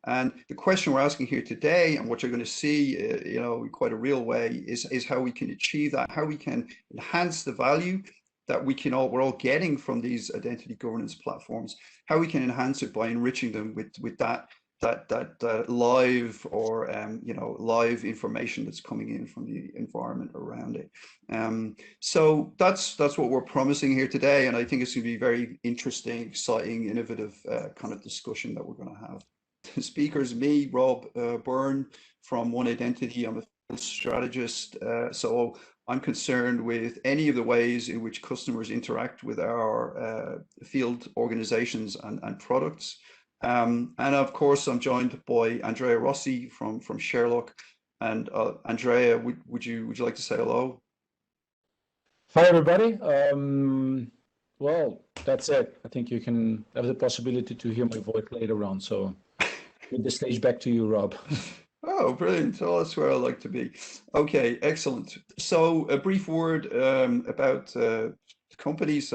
And the question we're asking here today, and what you're going to see, in quite a real way, is how we can achieve that, how we can enhance the value that we're all getting from these identity governance platforms, how we can enhance it by enriching them with that live or live information that's coming in from the environment around it. So that's what we're promising here today, and I think it's going to be very interesting, exciting, innovative kind of discussion that we're going to have. The speakers, me, Rob Byrne from One Identity. I'm a field strategist, so I'm concerned with any of the ways in which customers interact with our field organizations and products. And of course, I'm joined by Andrea Rossi from Sharelock. And Andrea, would you like to say hello? Hi, everybody. Well, that's it. I think you can have the possibility to hear my voice later on. So give the stage back to you, Rob. Oh, brilliant. Oh, that's where I like to be. Okay, excellent. So a brief word about companies.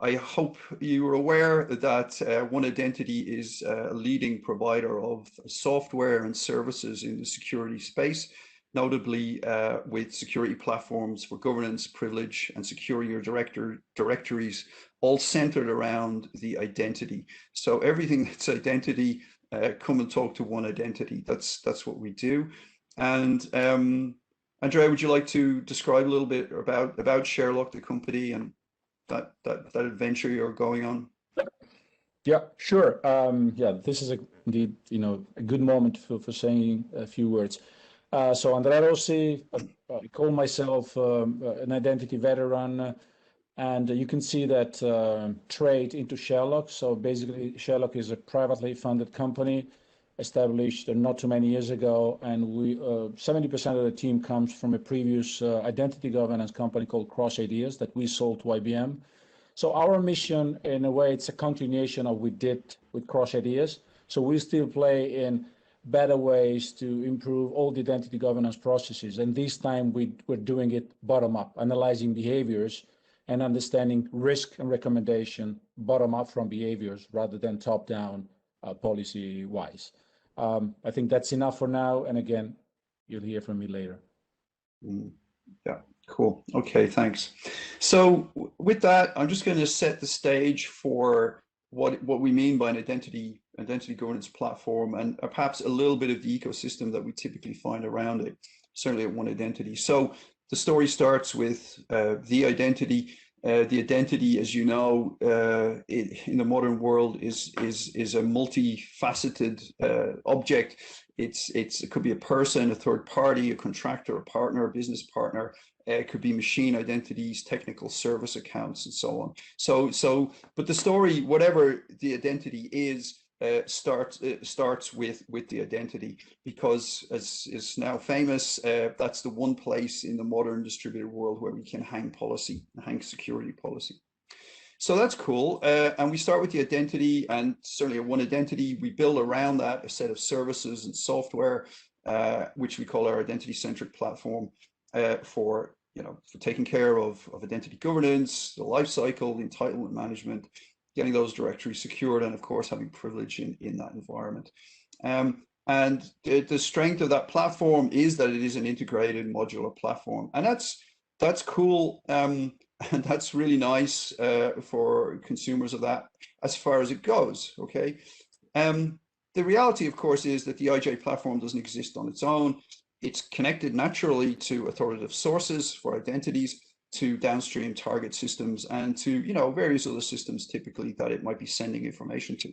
I hope you are aware that One Identity is a leading provider of software and services in the security space, notably with security platforms for governance, privilege, and securing your directories, all centered around the identity. So everything that's identity, come and talk to One Identity. That's what we do. And Andrea, would you like to describe a little bit about Sharelock, the company, and that adventure you're going on? Yeah, sure. Yeah, this is indeed a good moment for saying a few words. So Andrea Rossi, I call myself an identity veteran, and you can see that trade into Sharelock. So basically, Sharelock is a privately funded company established not too many years ago, and 70% of the team comes from a previous identity governance company called Cross Ideas that we sold to IBM. So our mission, in a way, it's a continuation of what we did with Cross Ideas. So we still play in better ways to improve all the identity governance processes, and this time we're doing it bottom up, analyzing behaviors and understanding risk and recommendation bottom up from behaviors rather than top down policy wise. I think that's enough for now. And again, you'll hear from me later. Yeah, cool. Okay, thanks. So with that, I'm just going to set the stage for what we mean by an identity governance platform, and perhaps a little bit of the ecosystem that we typically find around it, certainly at One Identity. So the story starts with the identity. The identity, as you know, in the modern world is a multifaceted object. It could be a person, a third party, a contractor, a partner, a business partner. It could be machine identities, technical service accounts, and so on. But the story, whatever the identity is, starts with the identity, because as is now famous, that's the one place in the modern distributed world where we can hang security policy. So that's cool. And we start with the identity, and certainly at One Identity, we build around that a set of services and software, which we call our identity-centric platform, for taking care of identity governance, the life cycle, the entitlement management, getting those directories secured, and of course having privilege in that environment. And the strength of that platform is that it is an integrated modular platform, and that's cool, and that's really nice for consumers of that as far as it goes. Okay, the reality, of course, is that the IJ platform doesn't exist on its own. It's connected naturally to authoritative sources for identities, to downstream target systems, and to various other systems typically that it might be sending information to.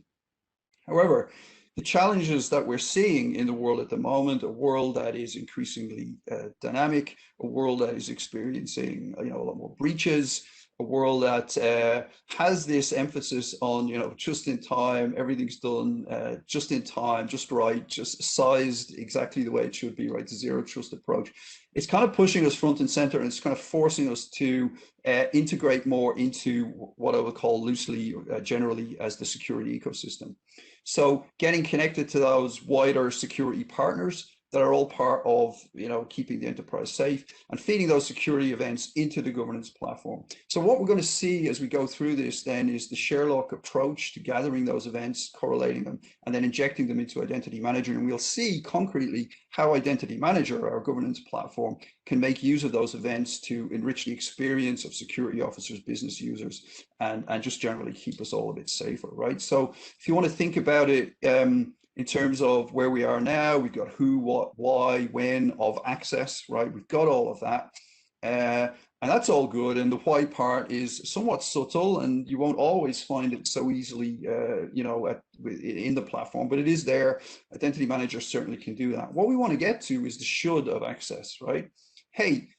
However, the challenges that we're seeing in the world at the moment, a world that is increasingly dynamic, a world that is experiencing a lot more breaches, a world that has this emphasis on just in time, everything's done just in time, just right, just sized exactly the way it should be, right? The zero trust approach. It's kind of pushing us front and center, and it's kind of forcing us to integrate more into what I would call loosely, generally, as the security ecosystem. So getting connected to those wider security partners that are all part of, keeping the enterprise safe and feeding those security events into the governance platform. So what we're going to see as we go through this then is the Sharelock approach to gathering those events, correlating them, and then injecting them into Identity Manager. And we'll see concretely how Identity Manager, our governance platform, can make use of those events to enrich the experience of security officers, business users, and just generally keep us all a bit safer, right? So if you want to think about it, in terms of where we are now, we've got who, what, why, when of access, right? We've got all of that. And that's all good. And the why part is somewhat subtle, and you won't always find it so easily, in the platform, but it is there. Identity Manager certainly can do that. What we want to get to is the should of access, right? Hey,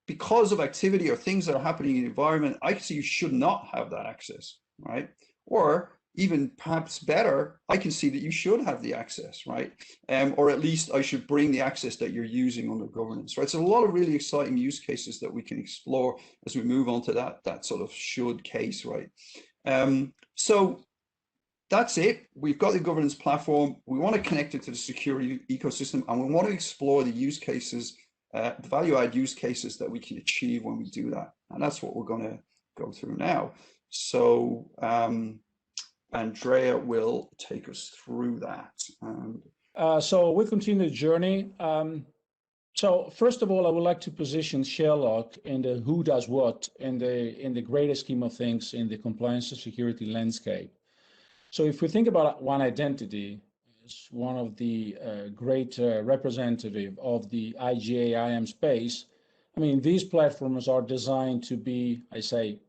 because of activity or things that are happening in the environment, I can see you should not have that access, right? Or even perhaps better, I can see that you should have the access, right? Or at least I should bring the access that you're using under governance, right? So a lot of really exciting use cases that we can explore as we move on to that sort of should case, right? So that's it. We've got the governance platform. We want to connect it to the security ecosystem, and we want to explore the use cases, the value-add use cases that we can achieve when we do that. And that's what we're going to go through now. So, Andrea will take us through that. So we continue the journey. So first of all, I would like to position Sharelock in the who does what in the greater scheme of things in the compliance and security landscape. So if we think about One Identity, it's one of the great representative of the IGA IAM space. I mean, these platforms are designed to be, I say,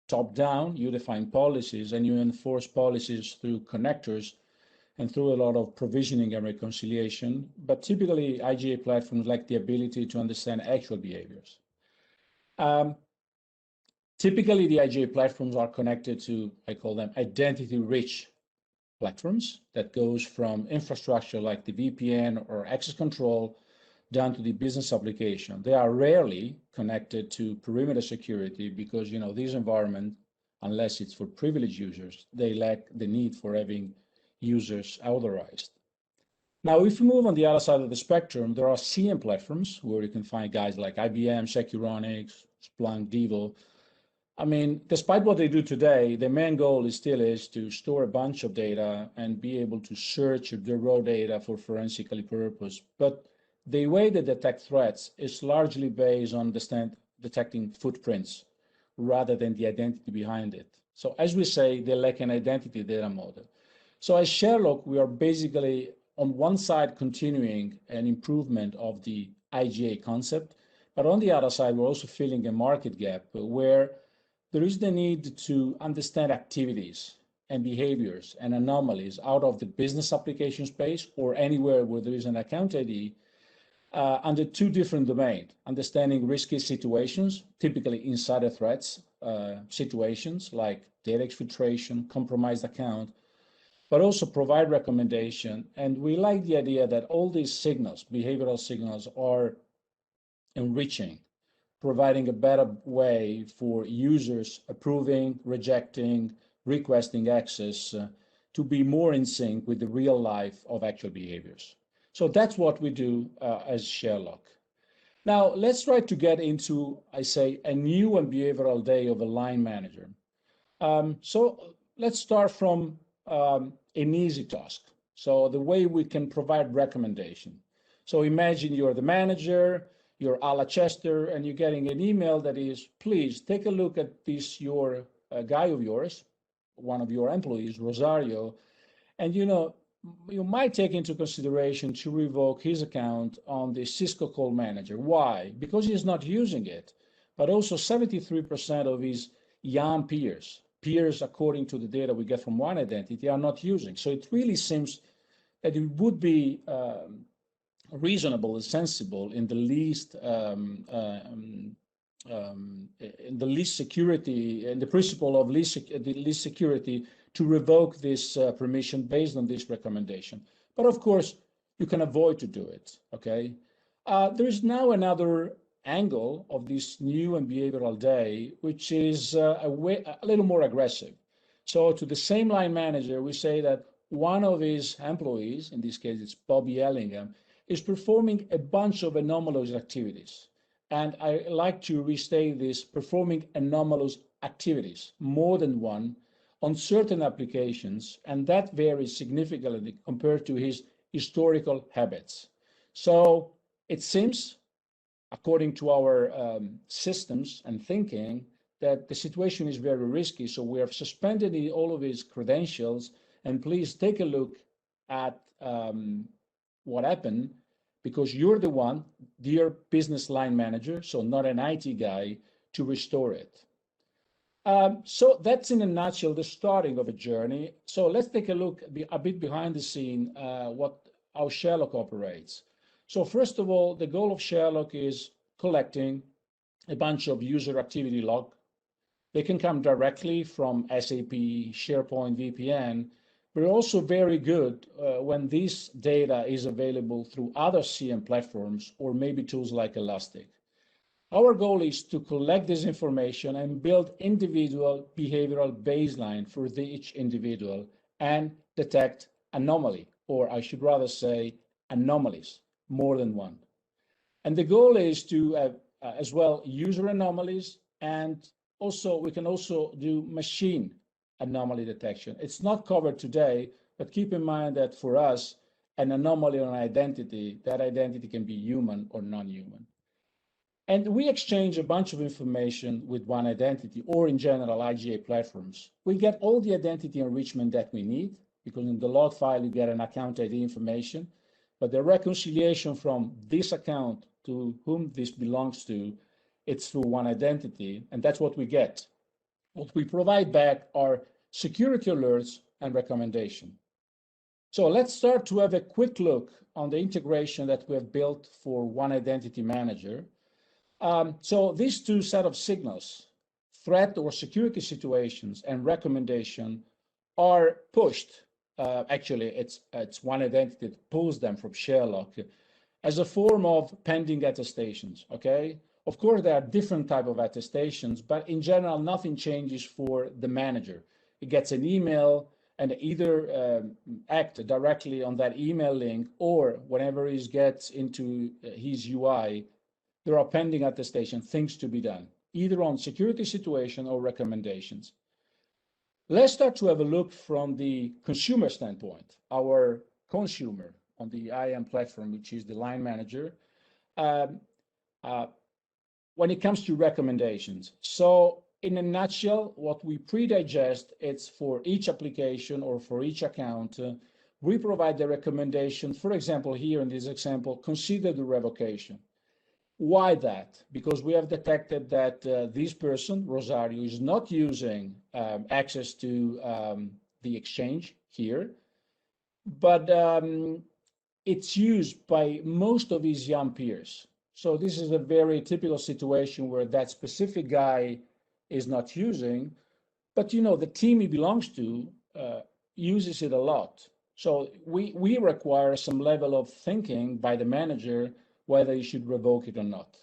top down. You define policies and you enforce policies through connectors and through a lot of provisioning and reconciliation. But typically, IGA platforms lack the ability to understand actual behaviors. Typically, the IGA platforms are connected to, I call them identity-rich platforms that goes from infrastructure like the VPN or access control down to the business application. They are rarely connected to perimeter security because, these environments, unless it's for privileged users, they lack the need for having users authorized. Now, if we move on the other side of the spectrum, there are CM platforms where you can find guys like IBM, Securonics, Splunk, Devo. I mean, despite what they do today, the main goal still is to store a bunch of data and be able to search the raw data for forensically purpose. But the way they detect threats is largely based on detecting footprints rather than the identity behind it. So as we say, they lack an identity data model. So as Sharelock, we are basically on one side continuing an improvement of the IGA concept, but on the other side, we're also filling a market gap where there is the need to understand activities and behaviors and anomalies out of the business application space or anywhere where there is an account ID under two different domains: understanding risky situations, typically insider threats situations like data exfiltration, compromised account, but also provide recommendation. And we like the idea that all these signals, behavioral signals, are enriching, providing a better way for users approving, rejecting, requesting access to be more in sync with the real life of actual behaviors. So that's what we do as Sharelock. Now, let's try to get into, I say, a new and behavioral day of a line manager. So let's start from an easy task. So the way we can provide recommendation. So imagine you're the manager, you're Ala Chester, and you're getting an email that is, please take a look at this, your guy of yours, one of your employees, Rosario, and you might take into consideration to revoke his account on the Cisco Call Manager. Why? Because he's not using it, but also 73% of his young peers according to the data we get from One Identity, are not using. So it really seems that it would be reasonable and sensible in the least security, and the principle of least security, to revoke this permission based on this recommendation. But of course, you can avoid to do it, okay? There is now another angle of this new and behavioral day, which is a little more aggressive. So to the same line manager, we say that one of his employees, in this case it's Bobby Ellingham, is performing a bunch of anomalous activities. And I like to restate this: performing anomalous activities, more than one, on certain applications, and that varies significantly compared to his historical habits. So it seems, according to our systems and thinking, that the situation is very risky. So we have suspended all of his credentials, and please take a look at what happened, because you're the one, dear business line manager, so not an IT guy, to restore it. So that's in a nutshell the starting of a journey. So let's take a look a bit behind the scene, how Sharelock operates. So first of all, the goal of Sharelock is collecting a bunch of user activity log. They can come directly from SAP, SharePoint, VPN, but also very good when this data is available through other CM platforms or maybe tools like Elastic. Our goal is to collect this information and build individual behavioral baseline for each individual and detect anomaly, or I should rather say anomalies, more than one. And the goal is to have as well user anomalies, and also we can also do machine anomaly detection. It's not covered today, but keep in mind that for us, an anomaly on an identity, that identity can be human or non-human. And we exchange a bunch of information with One Identity, or in general IGA platforms. We get all the identity enrichment that we need, because in the log file you get an account ID information, but the reconciliation from this account to whom this belongs to, it's through One Identity, and that's what we get. What we provide back are security alerts and recommendation. So let's start to have a quick look on the integration that we have built for One Identity Manager. So these two set of signals, threat or security situations and recommendation, are pushed. Actually, it's One Identity that pulls them from Sharelock as a form of pending attestations, okay? Of course, there are different type of attestations, but in general, nothing changes for the manager. He gets an email and either act directly on that email link, or whenever he gets into his UI, there are pending attestation, things to be done, either on security situation or recommendations. Let's start to have a look from the consumer standpoint, our consumer on the IAM platform, which is the line manager, when it comes to recommendations. So in a nutshell, what we pre-digest, it's for each application or for each account, we provide the recommendation. For example, here in this example, consider the revocation. Why that? Because we have detected that this person, Rosario, is not using access to the exchange here, but it's used by most of his young peers. So this is a very typical situation where that specific guy is not using, but you know, the team he belongs to uses it a lot. So we require some level of thinking by the manager whether you should revoke it or not.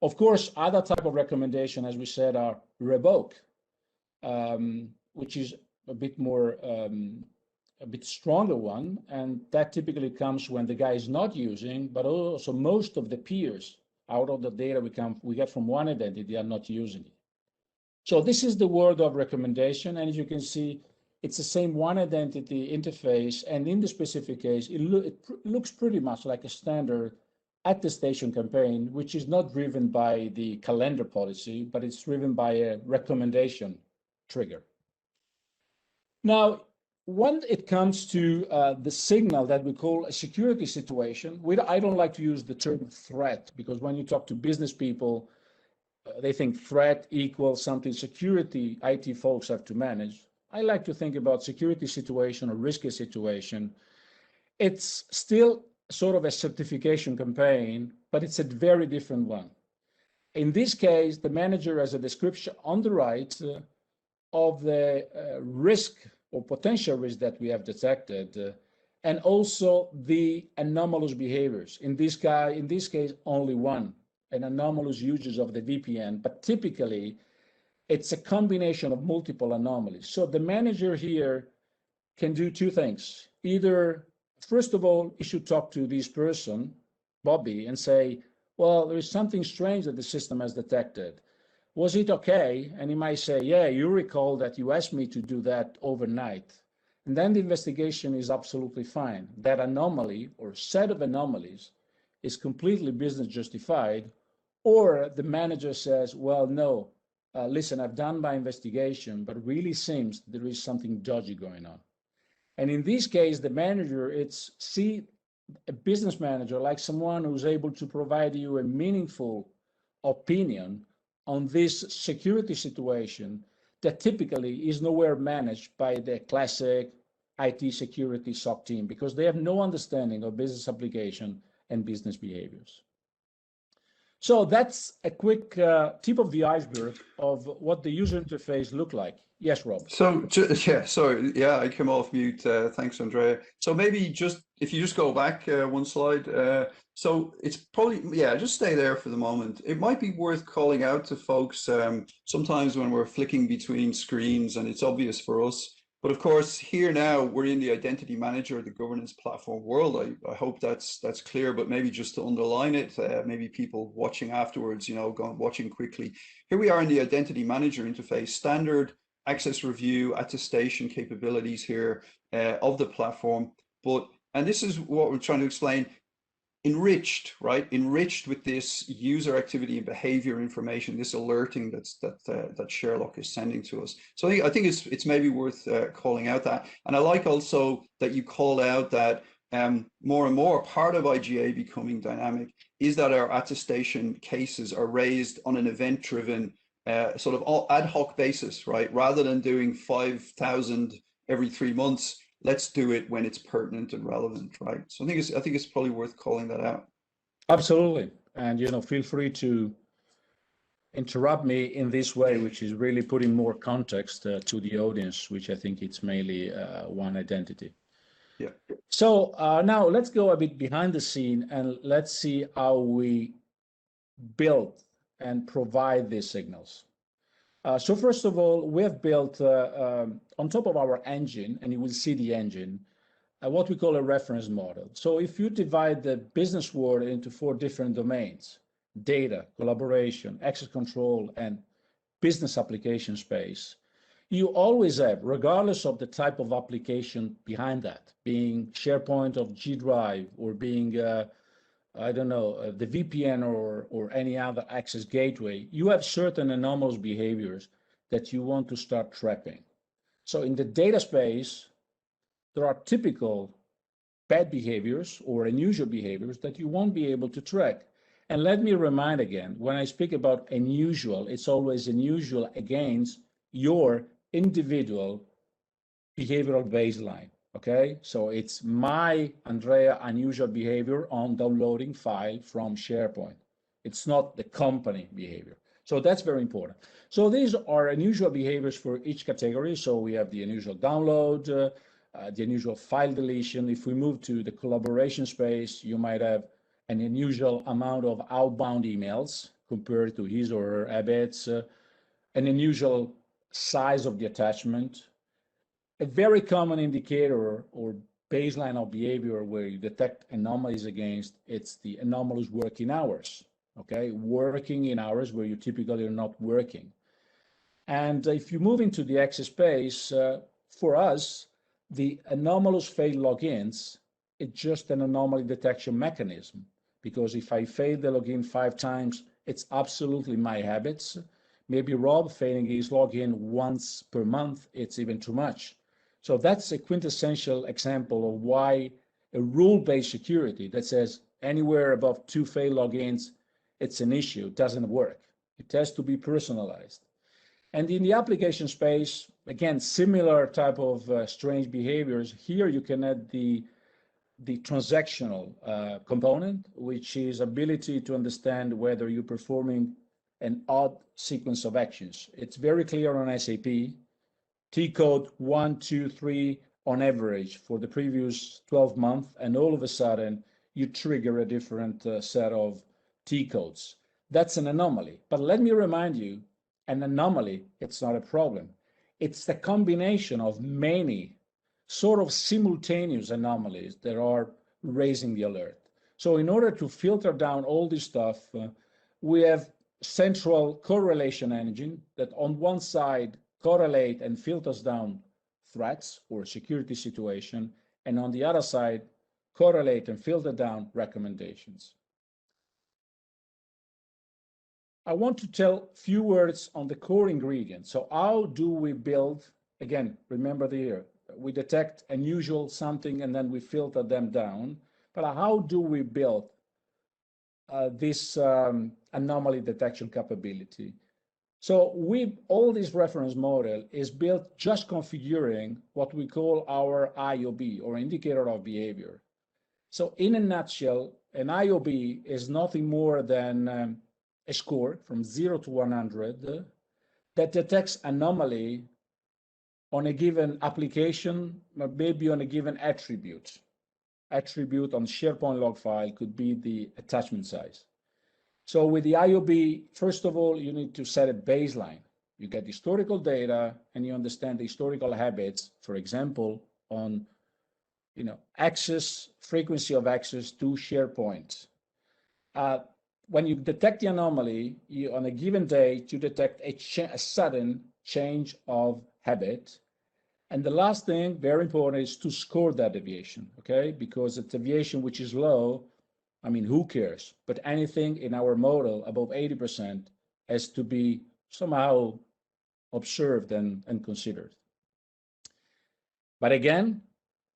Of course, other type of recommendation, as we said, are revoke, which is a bit more, a bit stronger one, and that typically comes when the guy is not using, but also most of the peers out of the data we get from One Identity are not using it. So this is the world of recommendation, and as you can see, it's the same One Identity interface, and in the specific case, it looks pretty much like a standard attestation campaign, which is not driven by the calendar policy, but it's driven by a recommendation trigger. Now, when it comes to the signal that we call a security situation, I don't like to use the term threat, because when you talk to business people, they think threat equals something security IT folks have to manage. I like to think about security situation or risky situation. It's still sort of a certification campaign, but it's a very different one. In this case, the manager has a description on the right of the risk or potential risk that we have detected, and also the anomalous behaviors. In this case, only one, an anomalous usage of the VPN, but typically it's a combination of multiple anomalies. So the manager here can do two things: either first of all, you should talk to this person, Bobby, and say, well, there is something strange that the system has detected. Was it okay? And he might say, yeah, you recall that you asked me to do that overnight. And then the investigation is absolutely fine. That anomaly or set of anomalies is completely business justified. Or the manager says, well, no, listen, I've done my investigation, but it really seems there is something dodgy going on. And in this case, the manager, see a business manager like someone who's able to provide you a meaningful opinion on this security situation that typically is nowhere managed by the classic IT security SOC team, because they have no understanding of business application and business behaviors. So that's a quick tip of the iceberg of what the user interface look like. Yes, Rob. So yeah, sorry, yeah, I came off mute. Thanks, Andrea. So maybe just if you just go back one slide. So it's probably, yeah, just stay there for the moment. It might be worth calling out to folks sometimes when we're flicking between screens and it's obvious for us. But of course, here now we're in the identity manager, the governance platform world. I hope that's clear, but maybe just to underline it, maybe people watching afterwards, you know, watching quickly. Here we are in the identity manager interface, standard access review, attestation capabilities here of the platform. And this is what we're trying to explain, enriched, right? Enriched with this user activity and behavior information, this alerting that Sharelock is sending to us. So I think it's maybe worth calling out that. And I like also that you called out that more and more part of IGA becoming dynamic is that our attestation cases are raised on an event-driven sort of ad hoc basis, right? Rather than doing 5,000 every 3 months, let's do it when it's pertinent and relevant, right? So I think it's probably worth calling that out. Absolutely. And, you know, feel free to interrupt me in this way, which is really putting more context to the audience, which I think it's mainly One Identity. Yeah. So now let's go a bit behind the scene and let's see how we build and provide these signals. So first of all, we have built on top of our engine, and you will see the engine, what we call a reference model. So if you divide the business world into 4 different domains, data, collaboration, access control, and business application space, you always have, regardless of the type of application behind that, being SharePoint or G Drive, or being I don't know, the VPN or any other access gateway, you have certain anomalous behaviors that you want to start trapping. So in the data space, there are typical bad behaviors or unusual behaviors that you won't be able to track. And let me remind again, when I speak about unusual, it's always unusual against your individual behavioral baseline. Okay, so it's my, Andrea, unusual behavior on downloading file from SharePoint. It's not the company behavior. So that's very important. So these are unusual behaviors for each category. So we have the unusual download, the unusual file deletion. If we move to the collaboration space, you might have an unusual amount of outbound emails compared to his or her habits, an unusual size of the attachment. A very common indicator or baseline of behavior where you detect anomalies against, it's the anomalous working hours, okay? Working in hours where you typically are not working. And if you move into the access space, for us, the anomalous failed logins, it's just an anomaly detection mechanism, because if I fail the login 5 times, it's absolutely my habits. Maybe Rob failing his login once per month, it's even too much. So that's a quintessential example of why a rule-based security that says anywhere above 2 failed logins, it's an issue, doesn't work. It has to be personalized. And in the application space, again, similar type of strange behaviors. Here you can add the transactional component, which is ability to understand whether you're performing an odd sequence of actions. It's very clear on SAP. T-code 1, 2, 3 on average for the previous 12 months, and all of a sudden you trigger a different set of T-codes. That's an anomaly. But let me remind you, an anomaly, it's not a problem. It's the combination of many sort of simultaneous anomalies that are raising the alert. So in order to filter down all this stuff, we have central correlation engine that on one side correlate and filters down threats or security situation, and on the other side correlate and filter down recommendations. I want to tell a few words on the core ingredients. So how do we build, again, remember the year, we detect unusual something and then we filter them down, but how do we build this anomaly detection capability? So all this reference model is built just configuring what we call our IOB, or indicator of behavior. So in a nutshell, an IOB is nothing more than a score from 0 to 100 that detects anomaly on a given application, or maybe on a given attribute. Attribute on SharePoint log file could be the attachment size. So with the IOB, first of all, you need to set a baseline. You get historical data and you understand the historical habits, for example, on access, frequency of access to SharePoint. When you detect the anomaly, on a given day, you detect a sudden change of habit. And the last thing, very important, is to score that deviation, okay? Because a deviation which is low, I mean, who cares? But anything in our model above 80% has to be somehow observed and considered. But again,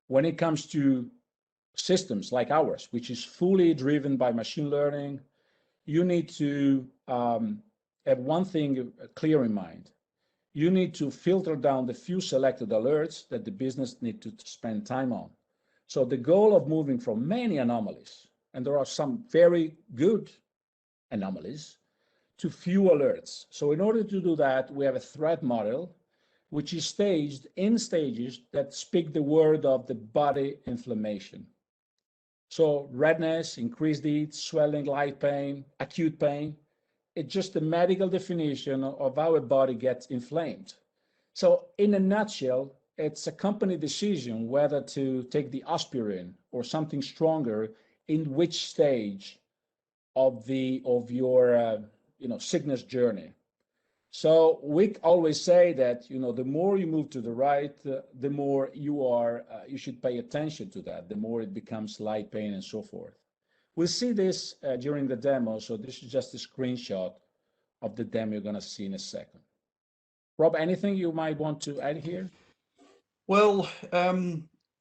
when it comes to systems like ours, which is fully driven by machine learning, you need to have one thing clear in mind. You need to filter down the few selected alerts that the business need to spend time on. So the goal of moving from many anomalies, and there are some very good anomalies, to few alerts. So in order to do that, we have a threat model, which is staged in stages that speak the word of the body inflammation. So redness, increased heat, swelling, light pain, acute pain. It's just a medical definition of how a body gets inflamed. So in a nutshell, it's a company decision whether to take the aspirin or something stronger in which stage of your sickness journey. So we always say that the more you move to the right, the more you should pay attention to that, the more it becomes light pain and so forth. We'll see this during the demo, so this is just a screenshot of the demo you're going to see in a second. Rob, anything you might want to add here? Well,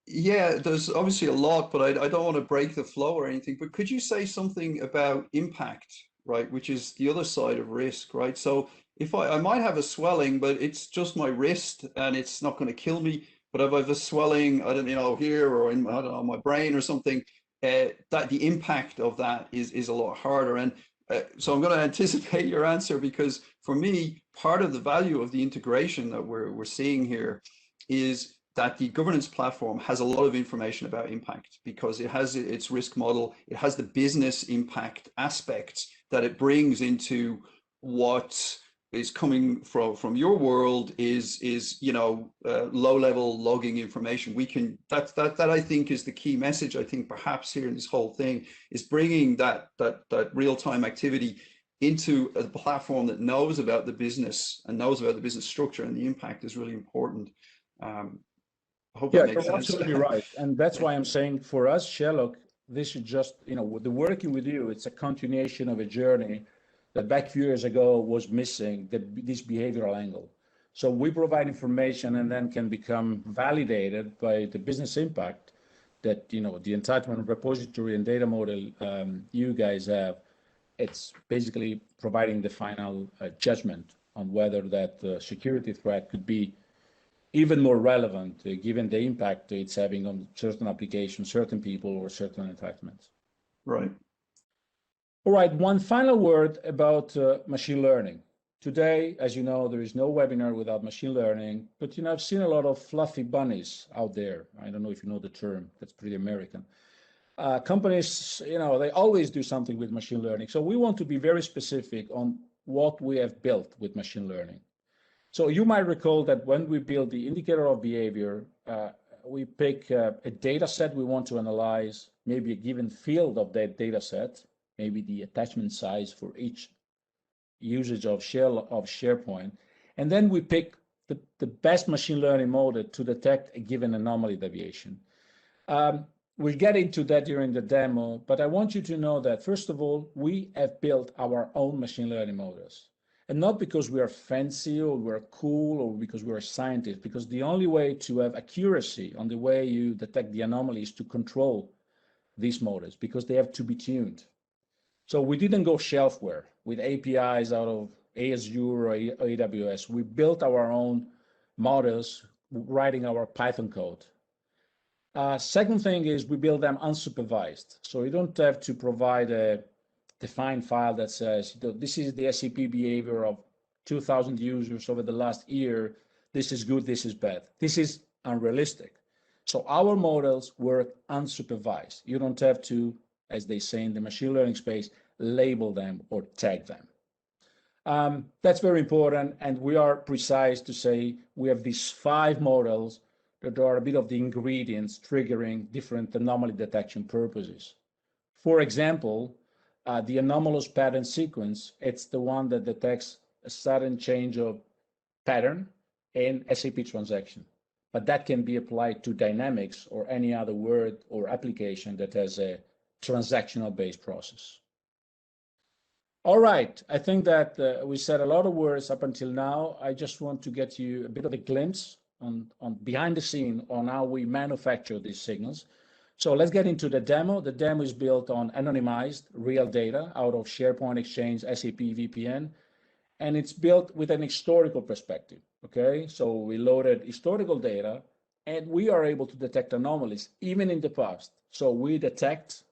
yeah, there's obviously a lot, but I don't want to break the flow or anything, but could you say something about impact, right, which is the other side of risk, right? So if I might have a swelling, but it's just my wrist and it's not going to kill me, but if I have a swelling, I don't here or in, I don't know, my brain or something, that the impact of that is a lot harder. And so I'm going to anticipate your answer, because for me, part of the value of the integration that we're seeing here is that the governance platform has a lot of information about impact, because it has its risk model, it has the business impact aspects that it brings into what is coming from your world is low level logging information. We can that I think is the key message. I think perhaps here in this whole thing is bringing that real-time activity into a platform that knows about the business and knows about the business structure, and the impact is really important. I hope that makes sense. Absolutely right. And that's why I'm saying for us, Sharelock, this is just, the working with you, it's a continuation of a journey that back a few years ago was missing, this behavioral angle. So we provide information and then can become validated by the business impact that, the entitlement repository and data model you guys have. It's basically providing the final judgment on whether that security threat could be even more relevant given the impact it's having on certain applications, certain people, or certain entitlements. Right. All right, one final word about machine learning. Today, as you know, there is no webinar without machine learning, but I've seen a lot of fluffy bunnies out there. I don't know if you know the term, that's pretty American. Companies, they always do something with machine learning. So we want to be very specific on what we have built with machine learning. So you might recall that when we built the indicator of behavior, we pick a data set we want to analyze, maybe a given field of that data set, maybe the attachment size for each usage of SharePoint, and then we pick the best machine learning model to detect a given anomaly deviation. We'll get into that during the demo, but I want you to know that, first of all, we have built our own machine learning models. And not because we are fancy or we're cool or because we're scientists, because the only way to have accuracy on the way you detect the anomaly is to control these models, because they have to be tuned. So we didn't go shelfware with APIs out of Azure or AWS. We built our own models, writing our Python code. Second thing is we build them unsupervised. So you don't have to provide a defined file that says, this is the SAP behavior of 2,000 users over the last year. This is good, this is bad. This is unrealistic. So our models work unsupervised. You don't have to, as they say in the machine learning space, label them or tag them. That's very important, and we are precise to say we have these 5 models that are a bit of the ingredients triggering different anomaly detection purposes. For example, the anomalous pattern sequence, it's the one that detects a sudden change of pattern in SAP transaction. But that can be applied to Dynamics or any other word or application that has a transactional-based process. All right, I think that we said a lot of words up until now. I just want to get you a bit of a glimpse on behind the scene on how we manufacture these signals. So let's get into the demo. The demo is built on anonymized real data out of SharePoint Exchange SAP VPN, and it's built with an historical perspective, okay? So we loaded historical data, and we are able to detect anomalies even in the past. So we detect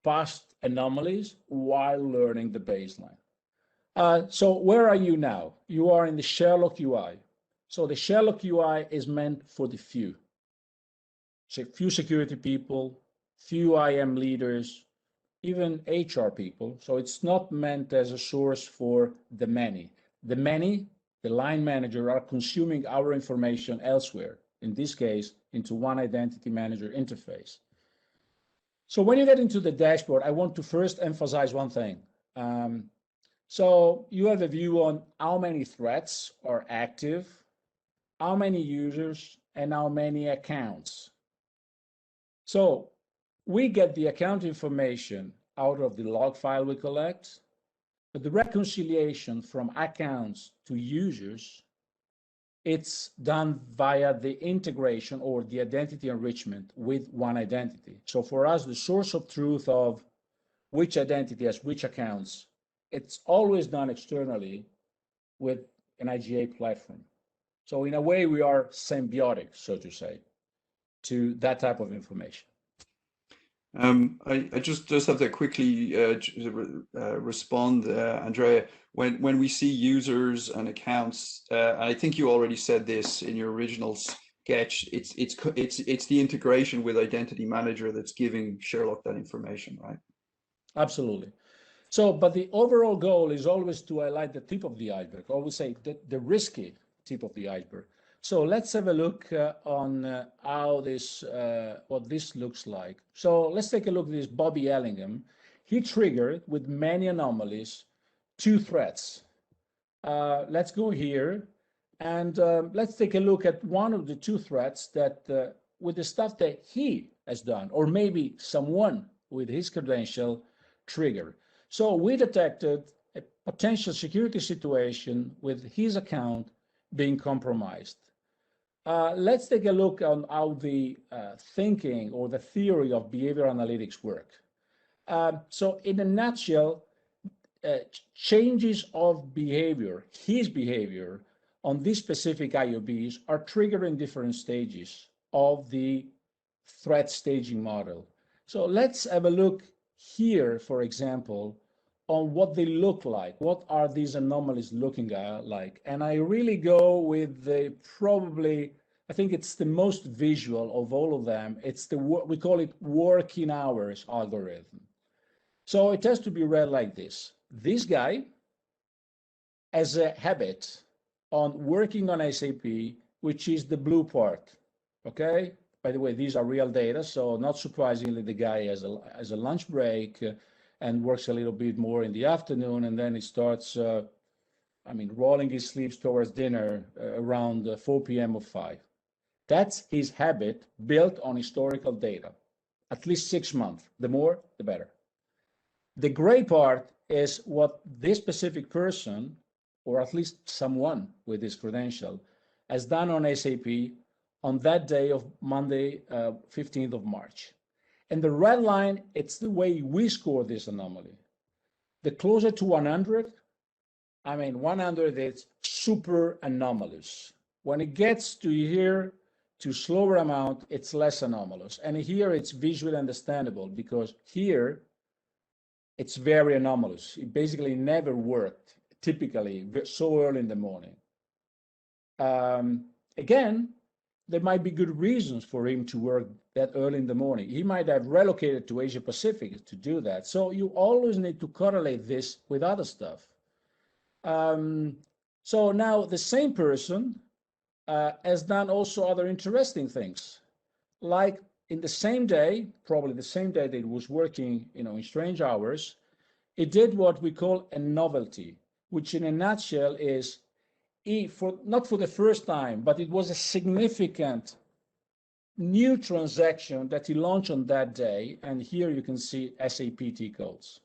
past anomalies while learning the baseline. So where are you now? You are in the Sharelock UI. So the Sharelock UI is meant for the few. So few security people, few IM leaders, even HR people. So it's not meant as a source for the many. The many, the line manager, are consuming our information elsewhere, in this case, into One Identity Manager interface. So when you get into the dashboard, I want to first emphasize one thing. So you have a view on how many threats are active, how many users, and how many accounts. So we get the account information out of the log file we collect, but the reconciliation from accounts to users, it's done via the integration or the identity enrichment with One Identity. So for us, the source of truth of which identity has which accounts, it's always done externally with an IGA platform. So in a way, we are symbiotic, so to say, to that type of information. I just have to quickly respond, Andrea. When we see users and accounts, I think you already said this in your original sketch. It's the integration with Identity Manager that's giving Sharelock that information, right? Absolutely. So, but the overall goal is always to highlight the tip of the iceberg. Always say the risky tip of the iceberg. So let's have a look on how this, what this looks like. So let's take a look at this Bobby Ellingham. He triggered with many anomalies 2 threats. Let's go here and let's take a look at one of the 2 threats that with the stuff that he has done, or maybe someone with his credential trigger. So we detected a potential security situation with his account being compromised. Let's take a look on how the thinking or the theory of behavioral analytics work. So in a nutshell, changes of behavior, his behavior on these specific IOBs are triggering different stages of the threat staging model. So let's have a look here, for example, on what they look like. What are these anomalies looking like? And I really go with the probably, I think it's the most visual of all of them. It's the, we call it working hours algorithm. So it has to be read like this. This guy has a habit on working on SAP, which is the blue part, okay? by the way, these are real data, so not surprisingly, the guy has a lunch break and works a little bit more in the afternoon, and then he starts, rolling his sleeves towards dinner around 4 p.m. or 5. That's his habit built on historical data, at least 6 months. The more, the better. The gray part is what this specific person, or at least someone with this credential, has done on SAP on that day of Monday, 15th of March. And the red line, it's the way we score this anomaly. The closer to 100, 100 is super anomalous. When it gets to here, to slower amount, it's less anomalous. And here it's visually understandable because here it's very anomalous. It basically never worked, typically, so early in the morning. Again, there might be good reasons for him to work that early in the morning. He might have relocated to Asia Pacific to do that. So you always need to correlate this with other stuff. So now the same person has done also other interesting things. Like in the same day, probably the same day that he was working, in strange hours, he did what we call a novelty, which in a nutshell is not for the first time, but it was a significant new transaction that he launched on that day. And here you can see SAP T codes.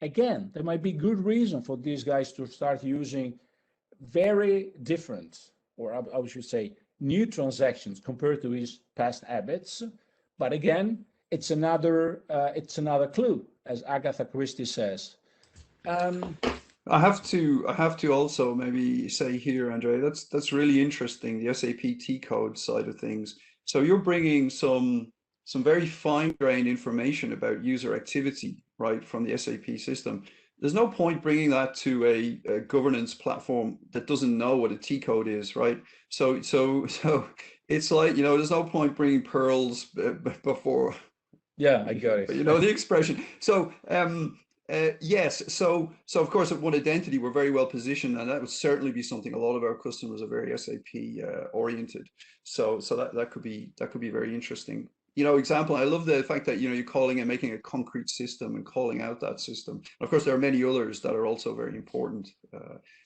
Again, there might be good reason for these guys to start using very different, or I should say, new transactions compared to his past habits. But again, it's another clue, as Agatha Christie says. I have to also maybe say here, Andre, that's really interesting, the SAP T code side of things. So you're bringing some very fine-grained information about user activity, right, from the SAP system. There's no point bringing that to a governance platform that doesn't know what a T code is, right? So it's like, there's no point bringing pearls before. Yeah, I got it. The expression. So yes, so of course at One Identity we're very well positioned, and that would certainly be something a lot of our customers are very SAP oriented. So that could be very interesting. Example, I love the fact that you're calling and making a concrete system and calling out that system. Of course, there are many others that are also very important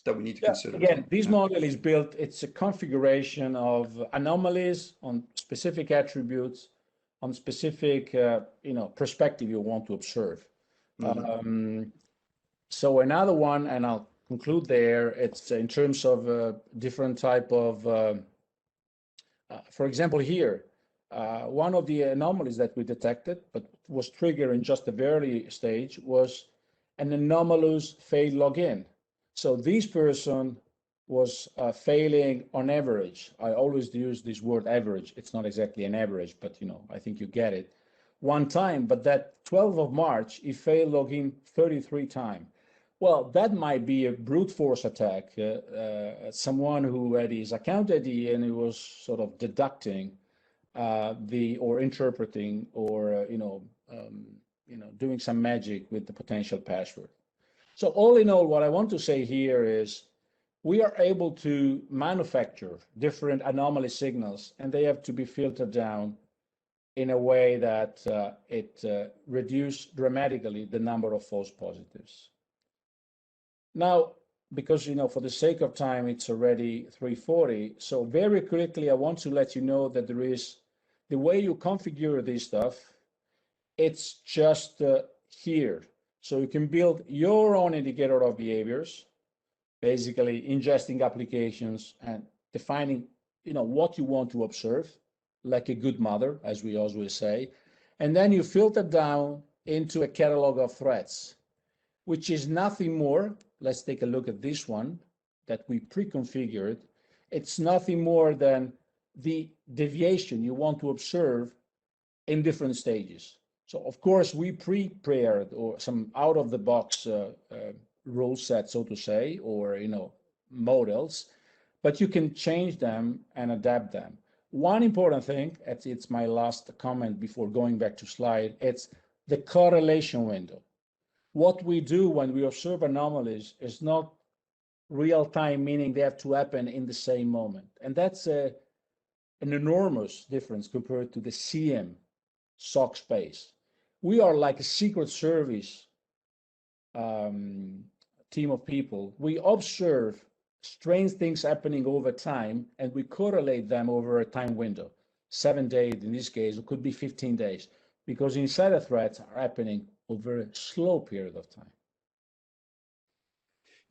that we need to consider. Again, this model is built, it's a configuration of anomalies on specific attributes, on specific perspective you want to observe. Mm-hmm. So another one, and I'll conclude there, it's in terms of different type of, for example, here, one of the anomalies that we detected, but was triggered in just the very stage, was an anomalous failed login. So this person was failing on average. I always use this word average. It's not exactly an average, but I think you get it. One time, but that 12th of March, he failed login 33 times. Well, that might be a brute force attack. Someone who had his account ID and he was sort of deducting or interpreting or doing some magic with the potential password. So all in all, what I want to say here is we are able to manufacture different anomaly signals, and they have to be filtered down in a way that it reduces dramatically the number of false positives. Now, because for the sake of time, it's already 3:40. So very quickly, I want to let you know that there is the way you configure this stuff. It's just here. So you can build your own indicator of behaviors, basically ingesting applications and defining, what you want to observe, like a good mother, as we always say. And then you filter down into a catalog of threats, which is nothing more. Let's take a look at this one that we pre-configured. It's nothing more than the deviation you want to observe in different stages. So of course we prepared or some out-of-the-box rule set, so to say, or models, but you can change them and adapt them. One important thing, it's my last comment before going back to slide, it's the correlation window. What we do when we observe anomalies is not real time, meaning they have to happen in the same moment. And that's an enormous difference compared to the CM SOC space. We are like a secret service team of people. We observe strange things happening over time, and we correlate them over a time window. 7 days in this case, it could be 15 days, because insider threats are happening over a slow period of time.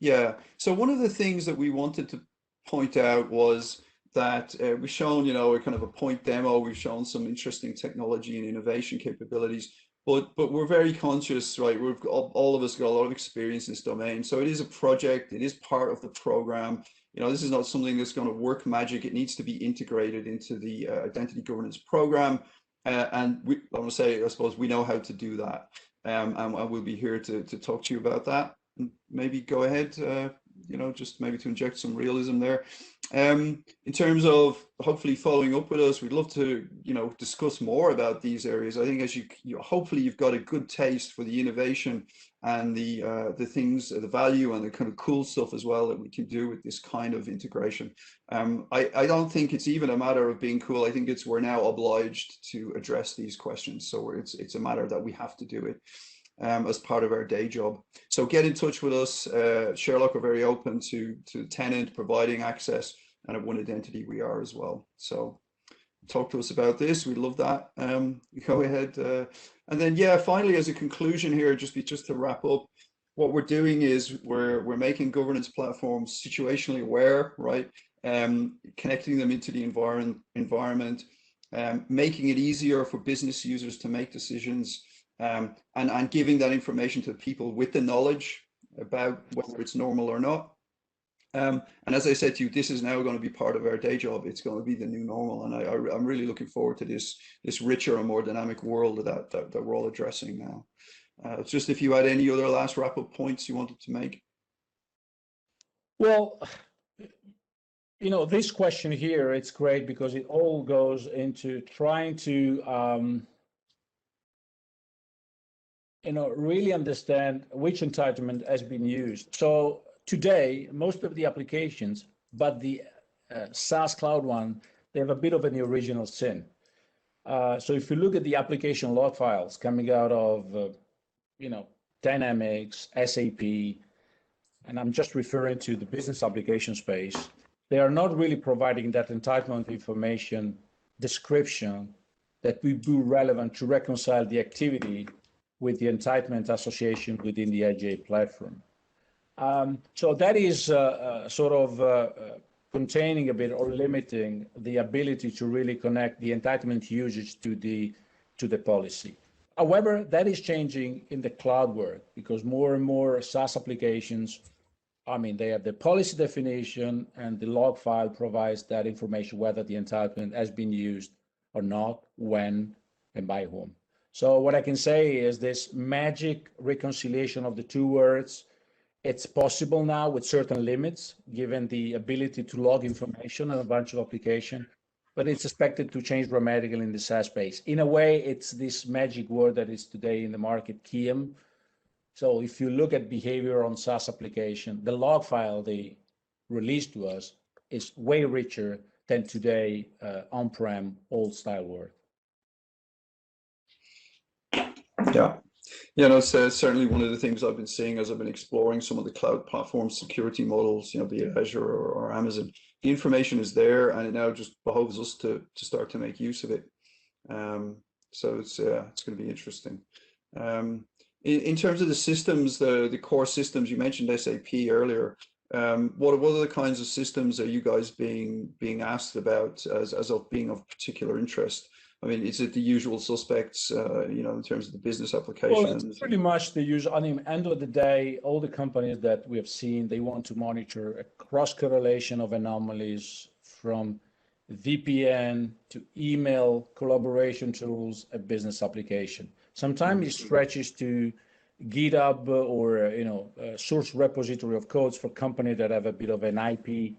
Yeah. So one of the things that we wanted to point out was that we've shown, a kind of a point demo. We've shown some interesting technology and innovation capabilities, but we're very conscious, right? We've all of us got a lot of experience in this domain. So it is a project. It is part of the program. This is not something that's going to work magic. It needs to be integrated into the identity governance program. And I want to say, I suppose we know how to do that. And we'll be here to talk to you about that. Maybe go ahead, just maybe to inject some realism there. In terms of hopefully following up with us, we'd love to, discuss more about these areas. I think as you hopefully you've got a good taste for the innovation and the things, the value and the kind of cool stuff as well that we can do with this kind of integration. I don't think it's even a matter of being cool. I think we're now obliged to address these questions. So it's a matter that we have to do it. As part of our day job. So get in touch with us. Sharelock are very open to tenant providing access, and at One Identity we are as well. So talk to us about this. We'd love that. Go ahead. And then, yeah, finally, as a conclusion here, just to wrap up, what we're doing is we're making governance platforms situationally aware, right? Connecting them into the environment, making it easier for business users to make decisions, and giving that information to people with the knowledge about whether it's normal or not. And as I said to you, this is now going to be part of our day job. It's going to be the new normal, and I'm really looking forward to this richer and more dynamic world that we're all addressing now. Just if you had any other last wrap-up points you wanted to make. Well, this question here, it's great because it all goes into trying to really understand which entitlement has been used. So today, most of the applications, but the SaaS cloud one, they have a bit of an original sin. So if you look at the application log files coming out of, Dynamics, SAP, and I'm just referring to the business application space, they are not really providing that entitlement information description that would be relevant to reconcile the activity with the entitlement association within the IGA platform. So that is sort of containing a bit or limiting the ability to really connect the entitlement usage to the policy. However, that is changing in the cloud world because more and more SaaS applications, they have the policy definition and the log file provides that information, whether the entitlement has been used or not, when, and by whom. So what I can say is this magic reconciliation of the two words, it's possible now with certain limits, given the ability to log information on a bunch of applications, but it's expected to change dramatically in the SaaS space. In a way, it's this magic word that is today in the market, KIEM. So if you look at behavior on SaaS application, the log file they released to us is way richer than today on-prem old style word. Yeah, it's certainly one of the things I've been seeing as I've been exploring some of the cloud platform security models, be it Azure or Amazon. The information is there, and it now just behoves us to start to make use of it. So it's going to be interesting. In terms of the systems, the core systems, you mentioned SAP earlier. What are the kinds of systems are you guys being asked about as of being of particular interest? Is it the usual suspects, in terms of the business applications? Well, it's pretty much the usual. End of the day, all the companies that we have seen, they want to monitor a cross-correlation of anomalies from VPN to email collaboration tools, a business application. Sometimes it stretches to GitHub or a source repository of codes for companies that have a bit of an IP,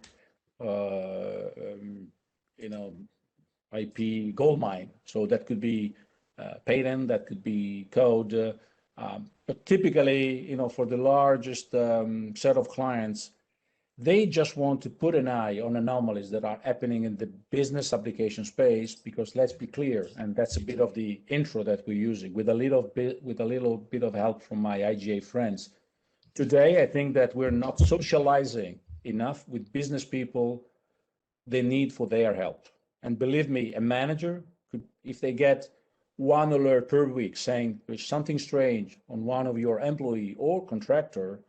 IP goldmine. So that could be patent, that could be code. But typically, for the largest set of clients, they just want to put an eye on anomalies that are happening in the business application space, because let's be clear, and that's a bit of the intro that we're using with a little bit of help from my IGA friends. Today, I think that we're not socializing enough with business people the need for their help. And believe me, a manager could, if they get one alert per week saying there's something strange on one of your employee or contractor,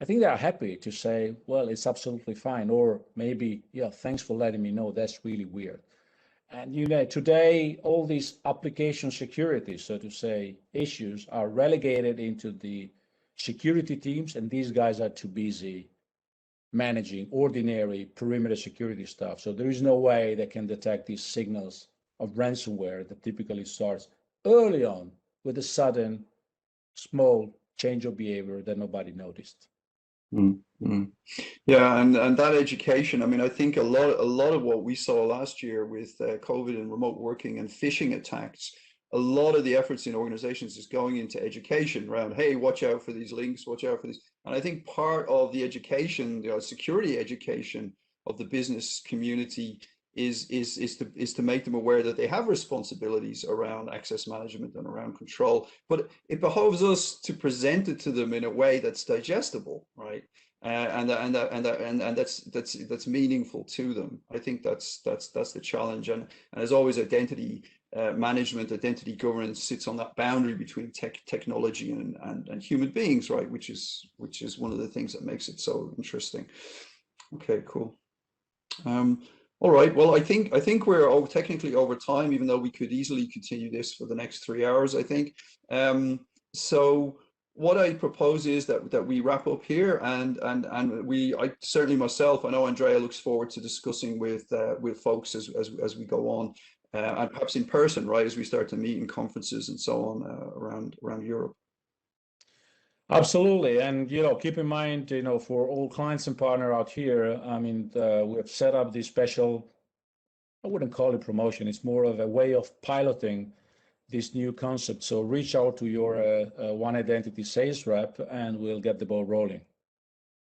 I think they are happy to say, well, it's absolutely fine. Or maybe, yeah, thanks for letting me know. That's really weird. And today, all these application security, so to say, issues are relegated into the security teams, and these guys are too busy managing ordinary perimeter security stuff. So there is no way they can detect these signals of ransomware that typically starts early on with a sudden small change of behavior that nobody noticed. Mm-hmm. Yeah, and that education. I mean, I think a lot of what we saw last year with COVID and remote working and phishing attacks, a lot of the efforts in organizations is going into education around, hey, watch out for these links, watch out for these. And I think part of the education, security education of the business community is to make them aware that they have responsibilities around access management and around control, but it behoves us to present it to them in a way that's digestible, right? And that's meaningful to them. I think that's the challenge. And as always, identity management, identity governance sits on that boundary between technology and human beings, right? Which is one of the things that makes it so interesting. Okay, cool. All right. Well, I think we're technically over time, even though we could easily continue this for the next 3 hours, I think. So what I propose is that we wrap up here, and I certainly myself, I know Andrea looks forward to discussing with folks as we go on, and perhaps in person, right, as we start to meet in conferences and so on around Europe. Absolutely. And, keep in mind, for all clients and partner out here, I mean, we've set up this special, I wouldn't call it promotion. It's more of a way of piloting this new concept. So reach out to your One Identity sales rep and we'll get the ball rolling.